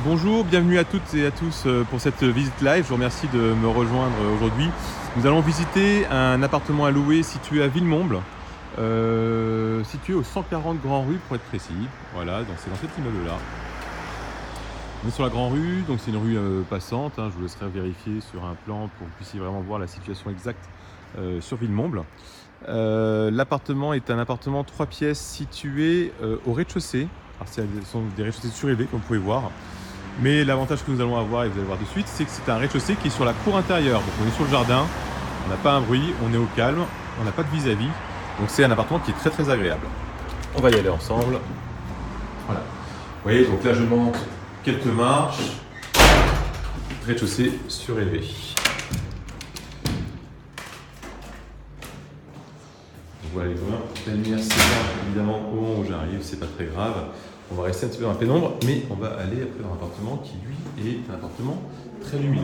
Bonjour, bienvenue à toutes et à tous pour cette visite live. Je vous remercie de me rejoindre aujourd'hui. Nous allons visiter un appartement à louer situé à Villemomble, situé au 140 Grand Rue pour être précis. Voilà, donc c'est dans cet immeuble-là. On est sur la Grand Rue, donc c'est une rue passante. Je vous laisserai vérifier sur un plan pour que vous puissiez vraiment voir la situation exacte sur Villemomble. L'appartement est un appartement 3 pièces situé au rez-de-chaussée. Alors, ce sont des rez-de-chaussée surélevés, comme vous pouvez voir. Mais l'avantage que nous allons avoir, et vous allez voir de suite, c'est que c'est un rez-de-chaussée qui est sur la cour intérieure. Donc on est sur le jardin, on n'a pas un bruit, on est au calme, on n'a pas de vis-à-vis. Donc c'est un appartement qui est très très agréable. On va y aller ensemble. Voilà. Vous voyez, donc là je monte quelques marches. Rez-de-chaussée surélevé. Donc voilà les copains. La lumière s'éteint évidemment au moment où j'arrive, c'est pas très grave. On va rester un petit peu dans la pénombre, mais on va aller après dans un appartement qui, lui, est un appartement très lumineux.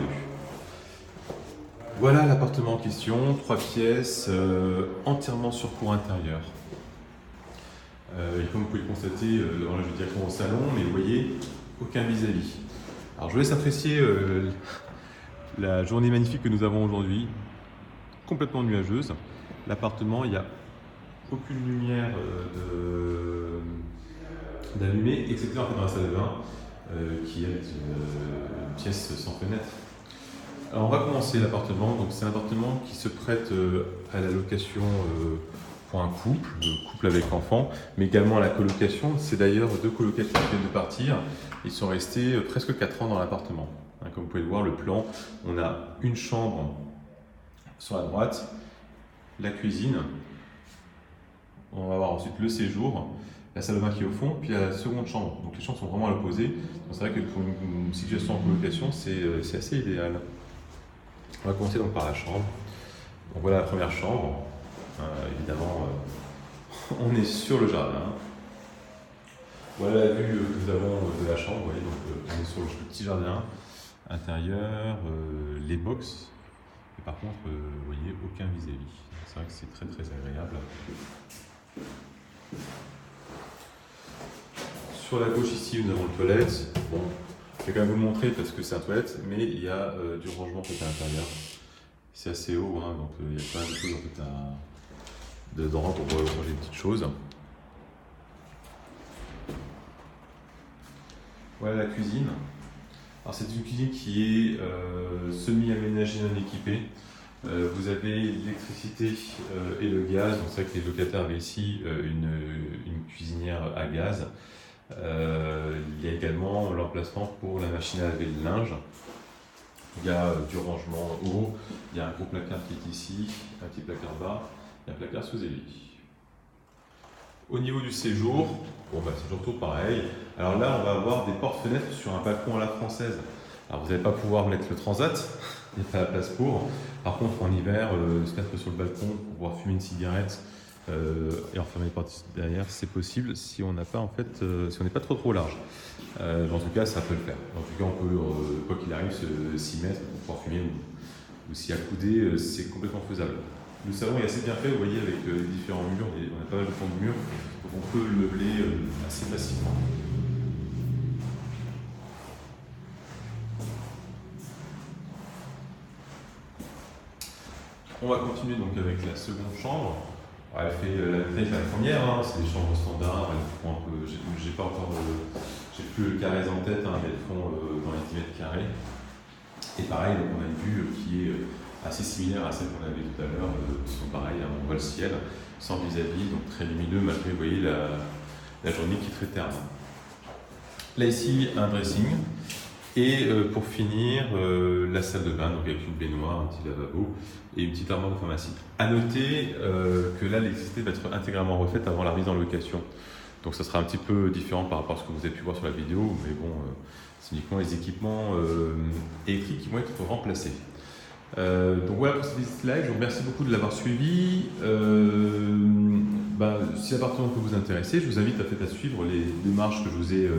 Voilà l'appartement en question, 3 pièces, entièrement sur cour intérieure. Et comme vous pouvez le constater, là je vais directement au salon, mais vous voyez, aucun vis-à-vis. Alors je vous laisse apprécier la journée magnifique que nous avons aujourd'hui, complètement nuageuse. L'appartement, il n'y a aucune lumière d'allumer, excepté en fait dans la salle de bain, qui est une pièce sans fenêtre. Alors on va commencer l'appartement. Donc c'est un appartement qui se prête à la location pour un couple, le couple avec enfant, mais également à la colocation. C'est d'ailleurs 2 colocataires qui viennent de partir. Ils sont restés presque 4 ans dans l'appartement. Comme vous pouvez le voir, le plan, on a une chambre sur la droite, la cuisine. On va voir ensuite le séjour, la salle de bain qui est au fond, puis la seconde chambre. Donc les chambres sont vraiment à l'opposé. Donc c'est vrai que pour une situation en colocation, c'est assez idéal. On va commencer donc par la chambre. Donc voilà la première chambre. Évidemment, on est sur le jardin. Voilà la vue que nous avons de la chambre. Vous voyez, donc, on est sur le petit jardin intérieur, les box. Et par contre, vous voyez, aucun vis-à-vis. C'est vrai que c'est très très agréable. Sur la gauche ici, nous avons le toilette. Bon, je vais quand même vous le montrer parce que c'est un toilette, mais il y a du rangement fait à l'intérieur. C'est assez haut, donc il y a plein de choses en fait, dedans pour ranger des petites choses. Voilà la cuisine. Alors c'est une cuisine qui est semi-aménagée non équipée. Vous avez l'électricité et le gaz. Donc c'est vrai que les locataires avaient ici une cuisinière à gaz. Il y a également l'emplacement pour la machine à laver le linge. Il y a du rangement haut, il y a un gros placard qui est ici, un petit placard bas, et un placard sous évier. Au niveau du séjour, séjour tout pareil. Alors là, on va avoir des portes-fenêtres sur un balcon à la française. Alors vous n'allez pas pouvoir mettre le transat, il n'y a pas la place pour. Par contre, en hiver, se mettre sur le balcon pour pouvoir fumer une cigarette et enfermer les portes derrière, c'est possible si on n'a pas si on n'est pas trop large. En tout cas, ça peut le faire. En tout cas, on peut, quoi qu'il arrive, s'y mettre pour pouvoir fumer ou s'y accouder, c'est complètement faisable. Le salon est assez bien fait, vous voyez, avec les différents murs, on a pas mal de fonds de murs, donc on peut le meubler assez facilement. On va continuer donc avec la seconde chambre. Elle fait la taille de la première, c'est des chambres standards, elles font un peu, j'ai plus le carré en tête, mais elles font dans les 10 mètres carrés. Et pareil, donc on a une vue qui est assez similaire à celle qu'on avait tout à l'heure, qui sont pareil, on voit le ciel, sans vis-à-vis, donc très lumineux, malgré vous voyez la journée qui est très terne. Là ici, un dressing. Et pour finir, la salle de bain, donc avec une baignoire, un petit lavabo et une petite armoire de pharmacie. À noter que là, l'électricité va être intégralement refaite avant la mise en location. Donc ça sera un petit peu différent par rapport à ce que vous avez pu voir sur la vidéo, mais bon, c'est uniquement les équipements électriques qui vont être remplacés. Donc voilà pour cette visite live, je vous remercie beaucoup de l'avoir suivi. Si l'appartement peut vous intéresser, je vous invite à suivre les démarches que je vous ai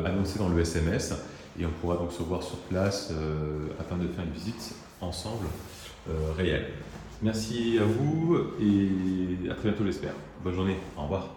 annoncées dans le SMS. Et on pourra donc se voir sur place afin de faire une visite ensemble réelle. Merci à vous et à très bientôt j'espère. Bonne journée, au revoir.